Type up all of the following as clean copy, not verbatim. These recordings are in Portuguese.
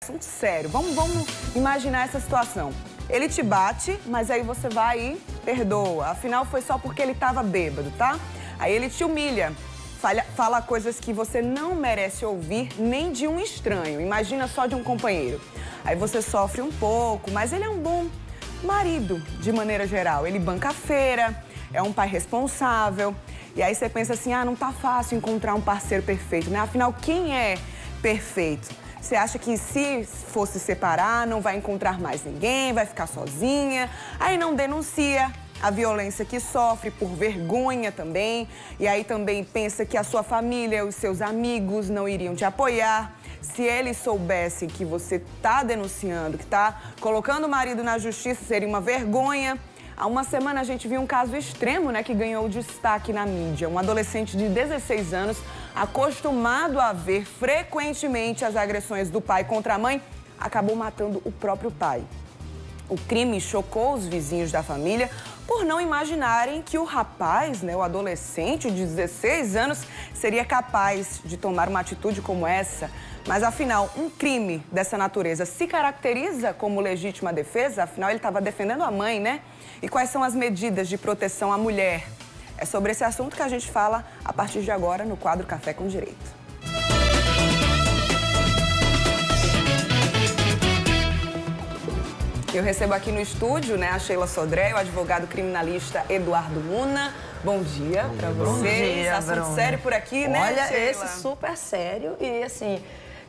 assunto sério. Vamos imaginar essa situação. Ele te bate, mas aí você vai e perdoa. Afinal, foi só porque ele estava bêbado, tá? Aí ele te humilha, fala coisas que você não merece ouvir nem de um estranho. Imagina só de um companheiro. Aí você sofre um pouco, mas ele é um bom marido, de maneira geral. Ele banca a feira, é um pai responsável. E aí você pensa assim, não tá fácil encontrar um parceiro perfeito, né? Afinal, quem é perfeito? Você acha que se fosse separar, não vai encontrar mais ninguém, vai ficar sozinha. Aí não denuncia a violência que sofre por vergonha também. E aí também pensa que a sua família, os seus amigos não iriam te apoiar. Se eles soubessem que você tá denunciando, que tá colocando o marido na justiça, seria uma vergonha. Há uma semana a gente viu um caso extremo, né, que ganhou destaque na mídia. Um adolescente de 16 anos, acostumado a ver frequentemente as agressões do pai contra a mãe, acabou matando o próprio pai. O crime chocou os vizinhos da família por não imaginarem que o rapaz, né, o adolescente de 16 anos, seria capaz de tomar uma atitude como essa. Mas, afinal, um crime dessa natureza se caracteriza como legítima defesa? Afinal, ele estava defendendo a mãe, né? E quais são as medidas de proteção à mulher? É sobre esse assunto que a gente fala a partir de agora no quadro Café com Direito. Eu recebo aqui no estúdio, né, a Sheila Sodré, o advogado criminalista Eduardo Luna. Bom dia para vocês. Bom dia, assunto Bruna. Sério por aqui, né, Olha, Sheila? esse super sério e, assim,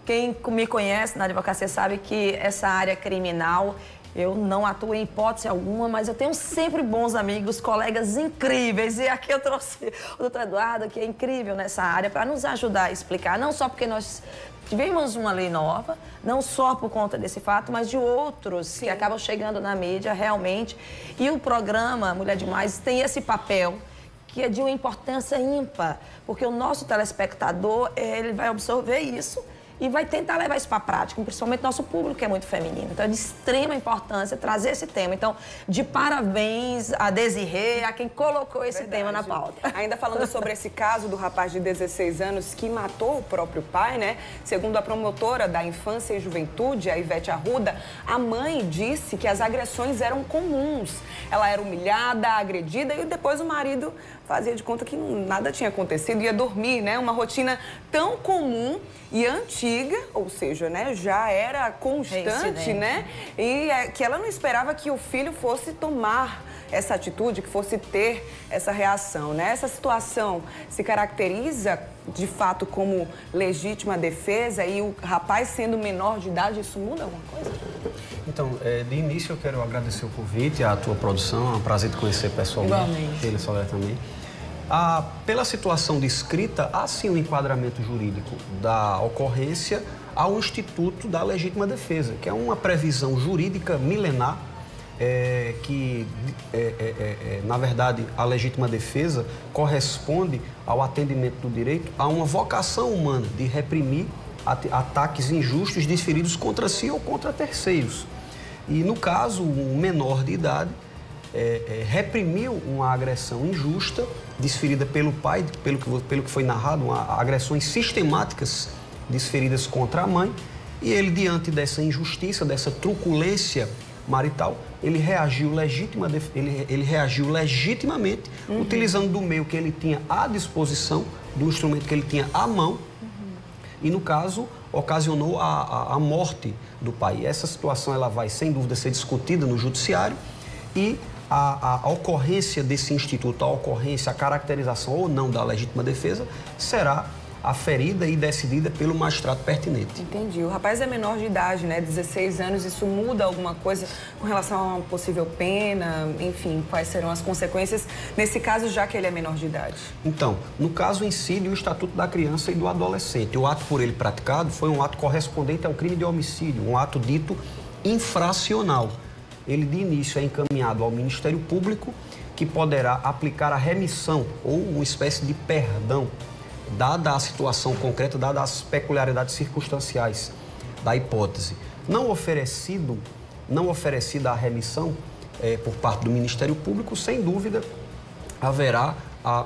quem me conhece na advocacia sabe que essa área criminal, eu não atuo em hipótese alguma, mas eu tenho sempre bons amigos, colegas incríveis. E aqui eu trouxe o doutor Eduardo, que é incrível nessa área, para nos ajudar a explicar, não só porque nós tivemos uma lei nova, não só por conta desse fato, mas de outros que acabam chegando na mídia realmente. E o programa Mulher Demais tem esse papel que é de uma importância ímpar, porque o nosso telespectador, ele vai absorver isso e vai tentar levar isso para a prática, principalmente nosso público, que é muito feminino. Então, é de extrema importância trazer esse tema. Então, de parabéns a Desirê, a quem colocou esse tema na pauta. Ainda falando sobre esse caso do rapaz de 16 anos que matou o próprio pai, né? Segundo a promotora da Infância e Juventude, a Ivete Arruda, a mãe disse que as agressões eram comuns. Ela era humilhada, agredida e depois o marido fazia de conta que nada tinha acontecido, ia dormir, né? Uma rotina tão comum e antiga, ou seja, né, já era constante, né? E que ela não esperava que o filho fosse tomar essa atitude, que fosse ter essa reação, né? Essa situação se caracteriza, de fato, como legítima defesa e o rapaz sendo menor de idade, isso muda alguma coisa? Então, de início eu quero agradecer o convite, a tua produção, é um prazer te conhecer pessoalmente. Igualmente. Ele Soler também. Pela situação descrita, há sim um enquadramento jurídico da ocorrência ao Instituto da Legítima Defesa, que é uma previsão jurídica milenar, na verdade, a legítima defesa corresponde ao atendimento do direito a uma vocação humana de reprimir ataques injustos desferidos contra si ou contra terceiros. E, no caso, um menor de idade reprimiu uma agressão injusta desferida pelo pai, pelo que foi narrado, agressões sistemáticas desferidas contra a mãe, e ele, diante dessa injustiça, dessa truculência marital, ele reagiu legitimamente, utilizando do meio que ele tinha à disposição, do instrumento que ele tinha à mão, e, no caso, ocasionou a morte do pai. E essa situação ela vai, sem dúvida, ser discutida no judiciário e a ocorrência desse instituto, a caracterização ou não da legítima defesa será aferida e decidida pelo magistrado pertinente. Entendi. O rapaz é menor de idade, né? 16 anos, isso muda alguma coisa com relação a uma possível pena? Enfim, quais serão as consequências nesse caso, já que ele é menor de idade? Então, no caso incide o Estatuto da Criança e do Adolescente. O ato por ele praticado foi um ato correspondente ao crime de homicídio, um ato dito infracional. Ele, de início, é encaminhado ao Ministério Público, que poderá aplicar a remissão ou uma espécie de perdão, dada a situação concreta, dada as peculiaridades circunstanciais da hipótese. Não oferecida a remissão por parte do Ministério Público, sem dúvida, haverá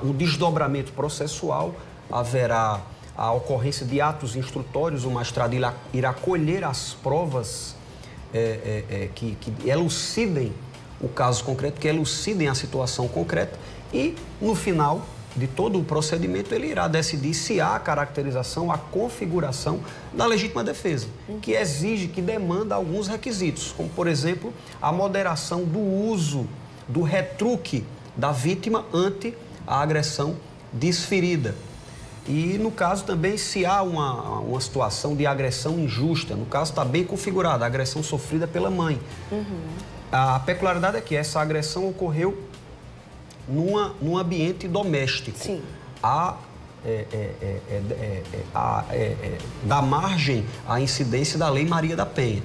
um desdobramento processual, haverá a ocorrência de atos instrutórios, o magistrado irá colher as provas que elucidem o caso concreto, que elucidem a situação concreta e, no final de todo o procedimento, ele irá decidir se há a caracterização, a configuração da legítima defesa, que exige, que demanda alguns requisitos, como, por exemplo, a moderação do uso, do retruque da vítima ante a agressão desferida. E, no caso, também, se há uma situação de agressão injusta, no caso, está bem configurada, a agressão sofrida pela mãe. A peculiaridade é que essa agressão ocorreu num ambiente doméstico. Sim. Dá margem à incidência da Lei Maria da Penha,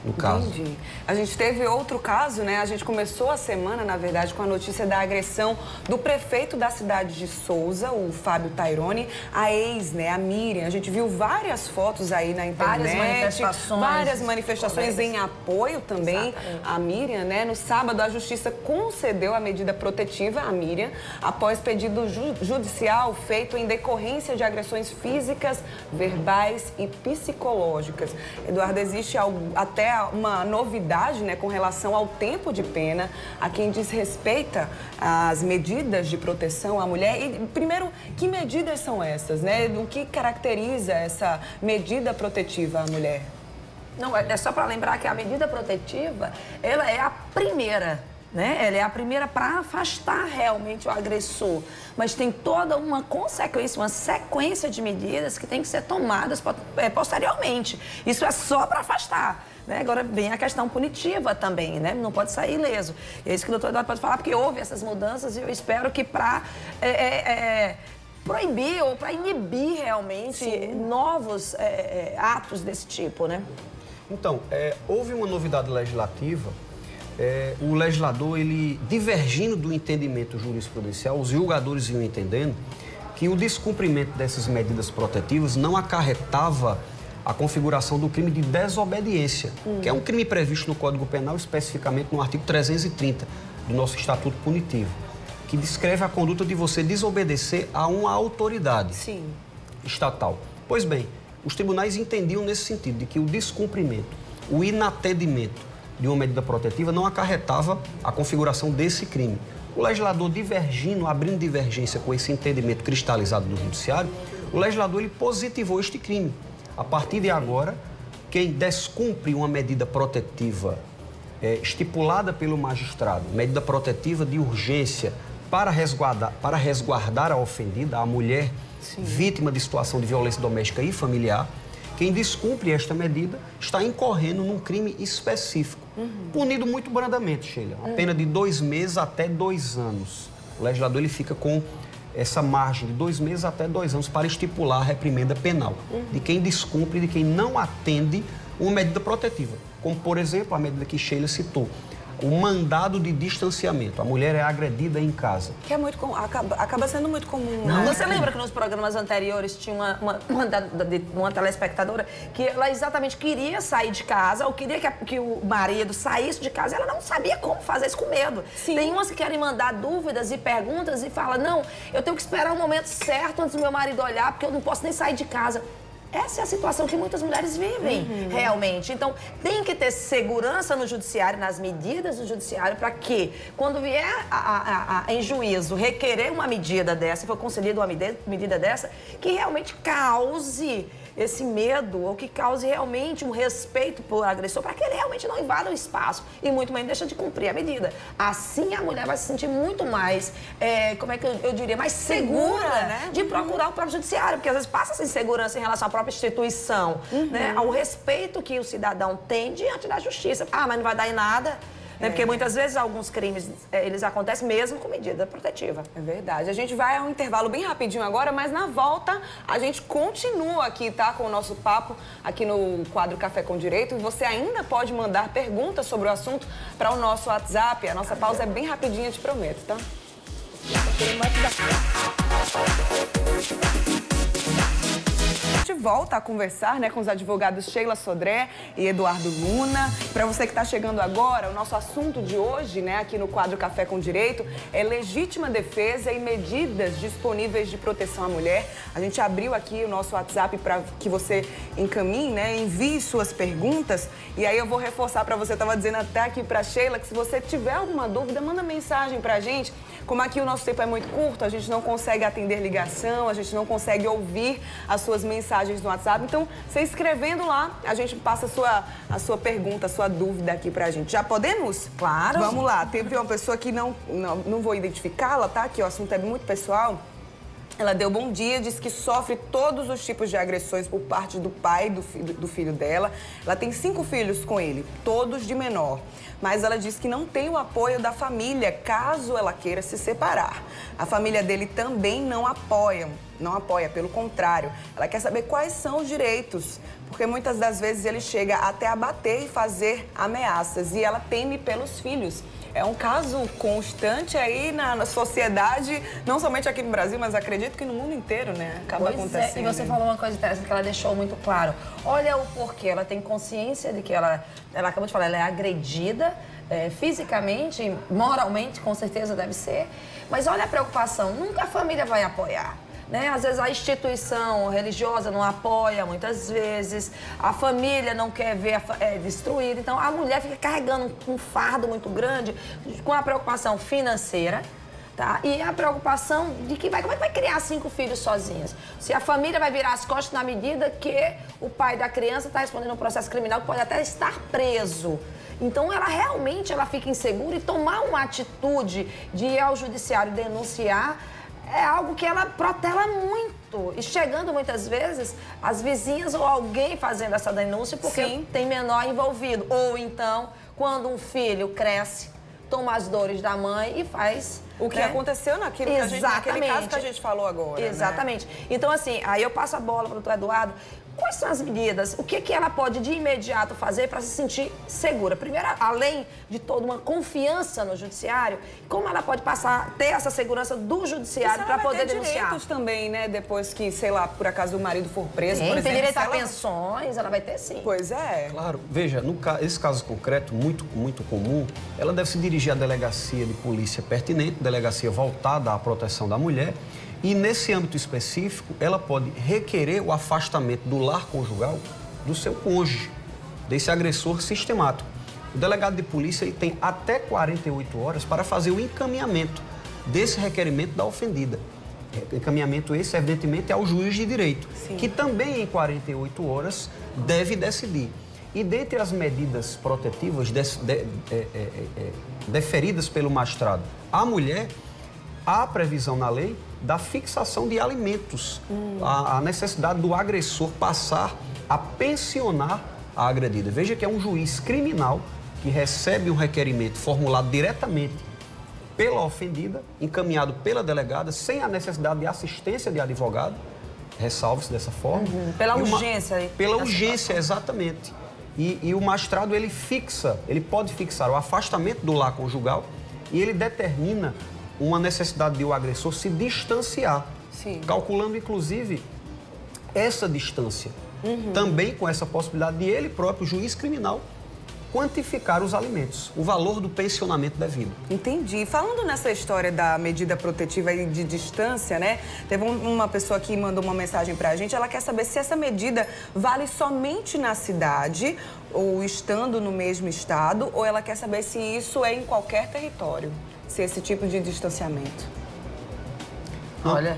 no caso. Entendi. A gente teve outro caso, né? A gente começou a semana, na verdade, com a notícia da agressão do prefeito da cidade de Souza, o Fábio Taironi, a ex, né, a Miriam. A gente viu várias fotos aí na internet. Várias manifestações em apoio também à Miriam, né? No sábado, a Justiça concedeu a medida protetiva à Miriam após pedido judicial feito em decorrência de agressões físicas, verbais e psicológicas. Eduardo, existe até uma novidade, né, com relação ao tempo de pena a quem desrespeita as medidas de proteção à mulher. E, primeiro, que medidas são essas, né? O que caracteriza essa medida protetiva à mulher? Não, é só para lembrar que a medida protetiva, ela é a primeira, né? Ela é a primeira para afastar realmente o agressor. Mas tem toda uma consequência, uma sequência de medidas que tem que ser tomadas posteriormente. Isso é só para afastar. Né? Agora vem a questão punitiva também, né? Não pode sair ileso. E é isso que o doutor Eduardo pode falar, porque houve essas mudanças e eu espero que para proibir ou para inibir realmente novos atos desse tipo, né? Então, houve uma novidade legislativa. O legislador, ele divergindo do entendimento jurisprudencial, os julgadores iam entendendo que o descumprimento dessas medidas protetivas não acarretava a configuração do crime de desobediência, que é um crime previsto no Código Penal, especificamente no artigo 330 do nosso Estatuto Punitivo, que descreve a conduta de você desobedecer a uma autoridade estatal. Pois bem, os tribunais entendiam nesse sentido, de que o descumprimento, o inatendimento de uma medida protetiva não acarretava a configuração desse crime. O legislador divergindo, abrindo divergência com esse entendimento cristalizado do judiciário, o legislador ele positivou este crime. A partir de agora, quem descumpre uma medida protetiva estipulada pelo magistrado, medida protetiva de urgência para resguardar a ofendida, a mulher vítima de situação de violência doméstica e familiar, quem descumpre esta medida está incorrendo num crime específico, punido muito brandamente, Sheila. A pena de 2 meses até 2 anos. O legislador ele fica com essa margem de 2 meses até 2 anos para estipular a reprimenda penal de quem descumpre, de quem não atende uma medida protetiva. Como, por exemplo, a medida que Sheila citou, o mandado de distanciamento. A mulher é agredida em casa. Que é muito comum, acaba sendo muito comum. Não, você lembra que nos programas anteriores tinha uma telespectadora que ela exatamente queria sair de casa ou queria que o marido saísse de casa e ela não sabia como fazer isso com medo. Tem umas que querem mandar dúvidas e perguntas e fala, não, eu tenho que esperar o momento certo antes do meu marido olhar porque eu não posso nem sair de casa. Essa é a situação que muitas mulheres vivem, realmente. Então, tem que ter segurança no judiciário, nas medidas do judiciário, para que, quando vier em juízo requerer uma medida dessa, for concedida uma medida dessa, que realmente cause esse medo ou que cause realmente um respeito por agressor, para que ele realmente não invada o espaço e muito menos deixa de cumprir a medida. Assim, a mulher vai se sentir muito mais, como é que eu diria, mais segura, né? De procurar o próprio judiciário, porque às vezes passa essa insegurança em relação à própria instituição, né? Ao respeito que o cidadão tem diante da justiça. Ah, mas não vai dar em nada. Né? Porque muitas vezes alguns crimes, eles acontecem mesmo com medida protetiva. É verdade. A gente vai a um intervalo bem rapidinho agora, mas na volta a gente continua aqui, tá? Com o nosso papo aqui no quadro Café com Direito. E você ainda pode mandar perguntas sobre o assunto para o nosso WhatsApp. A nossa pausa é bem rapidinha, te prometo, tá? gente volta a conversar, né, com os advogados Sheila Sodré e Eduardo Luna. Para você que está chegando agora, o nosso assunto de hoje, né, aqui no quadro Café com Direito, é legítima defesa e medidas disponíveis de proteção à mulher. A gente abriu aqui o nosso WhatsApp para que você encaminhe, né, envie suas perguntas. E aí eu vou reforçar para você, eu estava dizendo até aqui para Sheila, que se você tiver alguma dúvida, manda mensagem para a gente. Como aqui o nosso tempo é muito curto, a gente não consegue atender ligação, a gente não consegue ouvir as suas mensagens no WhatsApp. Então, você escrevendo lá, a gente passa a sua pergunta, a sua dúvida aqui pra gente. Já podemos? Claro. Vamos lá. Teve uma pessoa que não vou identificá-la, tá? Que o assunto é muito pessoal. Ela deu bom dia, disse que sofre todos os tipos de agressões por parte do pai do filho dela. Ela tem 5 filhos com ele, todos de menor. Mas ela disse que não tem o apoio da família, caso ela queira se separar. A família dele também não apoia, pelo contrário. Ela quer saber quais são os direitos, porque muitas das vezes ele chega até a bater e fazer ameaças. E ela teme pelos filhos. É um caso constante aí na sociedade, não somente aqui no Brasil, mas acredito que no mundo inteiro, né? Acaba acontecendo. E você falou uma coisa interessante que ela deixou muito claro. Olha o porquê, ela tem consciência de que ela acabou de falar, ela é agredida fisicamente, moralmente, com certeza deve ser. Mas olha a preocupação, nunca a família vai apoiar. Né? Às vezes a instituição religiosa não apoia, muitas vezes a família não quer ver destruída. Então a mulher fica carregando um fardo muito grande com a preocupação financeira, tá? E a preocupação de que como é que vai criar 5 filhos sozinhas? Se a família vai virar as costas na medida que o pai da criança está respondendo um processo criminal que pode até estar preso. Então, ela realmente fica insegura e tomar uma atitude de ir ao judiciário denunciar é algo que ela protela muito. E chegando muitas vezes as vizinhas ou alguém fazendo essa denúncia porque Sim. tem menor envolvido. Ou então, quando um filho cresce, toma as dores da mãe e faz... O que aconteceu naquele caso que a gente falou agora. Exatamente. Né? Então, assim, aí eu passo a bola para o doutor Eduardo. Quais são as medidas? O que ela pode de imediato fazer para se sentir segura? Primeiro, além de toda uma confiança no judiciário, como ela pode ter essa segurança do judiciário para poder denunciar? Direitos também, né? Depois que, sei lá, por acaso o marido for preso, por exemplo. Tem direito a pensões, ela vai ter sim. Pois é. Claro. Veja, esse caso concreto, muito comum, ela deve se dirigir à delegacia de polícia pertinente, delegacia voltada à proteção da mulher. E, nesse âmbito específico, ela pode requerer o afastamento do lar conjugal do seu cônjuge, desse agressor sistemático. O delegado de polícia ele tem até 48 horas para fazer o encaminhamento desse requerimento da ofendida. Encaminhamento esse, evidentemente, ao juiz de direito, Sim. que também, em 48 horas, deve decidir. E, dentre as medidas protetivas deferidas pelo magistrado à mulher, há previsão na lei da fixação de alimentos, a necessidade do agressor passar a pensionar a agredida. Veja que é um juiz criminal que recebe um requerimento formulado diretamente pela ofendida, encaminhado pela delegada, sem a necessidade de assistência de advogado, ressalve-se dessa forma. Pela urgência. Pela urgência, exatamente. E o magistrado, ele pode fixar o afastamento do lar conjugal e ele determina uma necessidade de o agressor se distanciar, Sim. calculando, inclusive, essa distância. Também com essa possibilidade de ele próprio, juiz criminal, quantificar os alimentos, o valor do pensionamento devido. Entendi. Falando nessa história da medida protetiva e de distância, né? Teve uma pessoa que mandou uma mensagem pra gente, ela quer saber se essa medida vale somente na cidade ou estando no mesmo estado, ou ela quer saber se isso é em qualquer território, se esse tipo de distanciamento. Olha,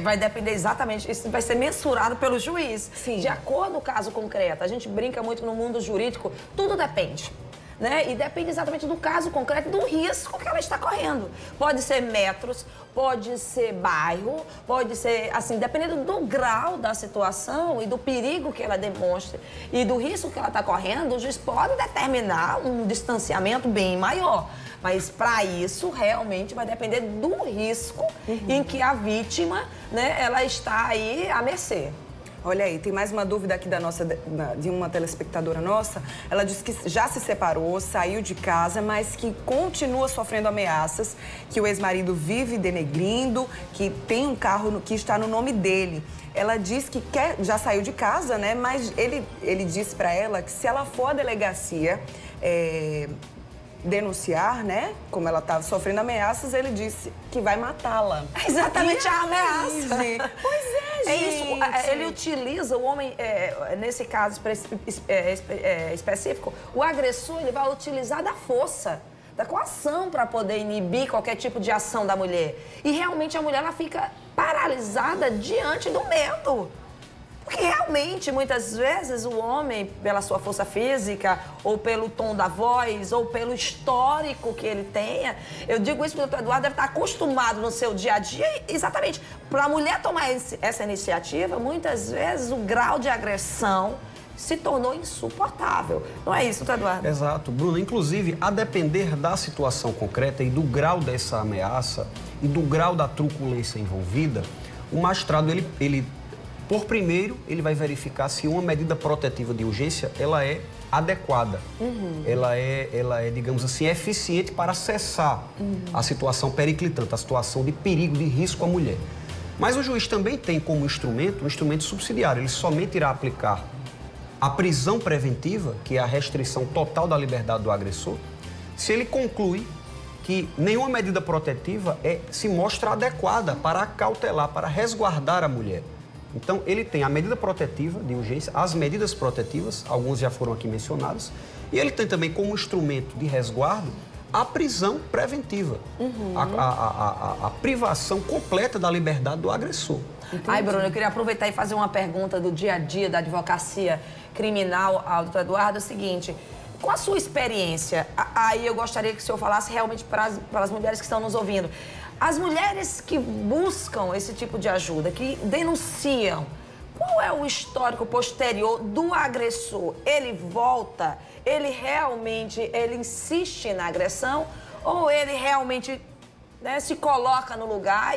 vai depender exatamente, isso vai ser mensurado pelo juiz. Sim. De acordo com o caso concreto. A gente brinca muito no mundo jurídico, tudo depende. Né? E depende exatamente do caso concreto, do risco que ela está correndo. Pode ser metros, pode ser bairro, pode ser, assim, dependendo do grau da situação e do perigo que ela demonstra e do risco que ela está correndo, o juiz pode determinar um distanciamento bem maior. Mas para isso, realmente, vai depender do risco em que a vítima, né, ela está aí à mercê. Olha aí, tem mais uma dúvida aqui de uma telespectadora nossa. Ela disse que já se separou, saiu de casa, mas que continua sofrendo ameaças, que o ex-marido vive denegrindo, que tem um carro que está no nome dele. Ela diz que já saiu de casa, né? Mas ele disse para ela que se ela for à delegacia denunciar, né? Como ela estava sofrendo ameaças, ele disse que vai matá-la. Exatamente a ameaça. Pois é, gente. É isso, ele utiliza o homem, nesse caso específico, o agressor, ele vai utilizar da força, da coação para poder inibir qualquer tipo de ação da mulher. E realmente a mulher, ela fica paralisada diante do medo. Porque realmente, muitas vezes, o homem, pela sua força física, ou pelo tom da voz, ou pelo histórico que ele tenha, eu digo isso porque o doutor Eduardo deve estar acostumado no seu dia a dia, exatamente. Para a mulher tomar essa iniciativa, muitas vezes o grau de agressão se tornou insuportável. Não é isso, doutor Eduardo? Exato, Bruna. Inclusive, a depender da situação concreta e do grau dessa ameaça e do grau da truculência envolvida, o magistrado, por primeiro, ele vai verificar se uma medida protetiva de urgência, ela é adequada. Ela é, digamos assim, eficiente para cessar a situação periclitante, a situação de perigo, de risco à mulher. Mas o juiz também tem como instrumento, um instrumento subsidiário. Ele somente irá aplicar a prisão preventiva, que é a restrição total da liberdade do agressor, se ele conclui que nenhuma medida protetiva se mostra adequada para acautelar, para resguardar a mulher. Então, ele tem a medida protetiva de urgência, as medidas protetivas, alguns já foram aqui mencionados, e ele tem também como instrumento de resguardo a prisão preventiva, a privação completa da liberdade do agressor. Entendi. Ai, Bruno, eu queria aproveitar e fazer uma pergunta do dia a dia da advocacia criminal ao doutor Eduardo, é o seguinte: com a sua experiência, aí eu gostaria que o senhor falasse realmente para as mulheres que estão nos ouvindo. As mulheres que buscam esse tipo de ajuda, que denunciam, qual é o histórico posterior do agressor? Ele volta? Ele realmente insiste na agressão? Ou ele realmente, né, se coloca no lugar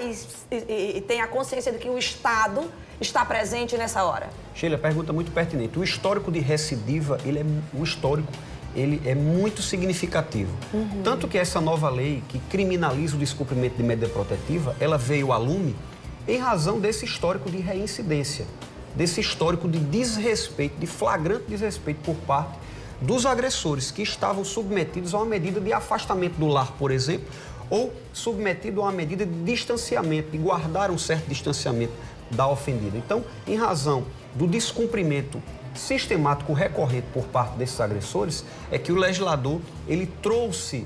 e tem a consciência de que o Estado está presente nessa hora? Sheila, pergunta muito pertinente. O histórico de recidiva, ele é muito significativo. Tanto que essa nova lei que criminaliza o descumprimento de medida protetiva, ela veio a lume em razão desse histórico de reincidência, desse histórico de desrespeito, de flagrante desrespeito por parte dos agressores que estavam submetidos a uma medida de afastamento do lar, por exemplo, ou submetido a uma medida de distanciamento, de guardar um certo distanciamento da ofendida. Então, em razão do descumprimento sistemático recorrente por parte desses agressores, é que o legislador ele trouxe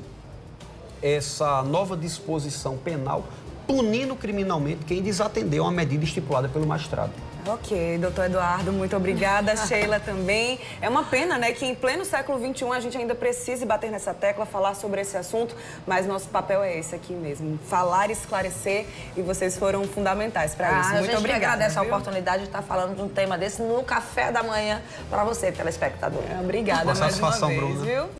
essa nova disposição penal punindo criminalmente quem desatendeu a medida estipulada pelo magistrado. Ok, doutor Eduardo, muito obrigada. Sheila também. É uma pena, né, que em pleno século XXI a gente ainda precise bater nessa tecla, falar sobre esse assunto, mas nosso papel é esse aqui mesmo, falar, esclarecer, e vocês foram fundamentais para isso. Muito obrigada. Agradece a oportunidade de estar falando de um tema desse no café da manhã para você, telespectador. Obrigada mais uma vez, Bruna. Viu?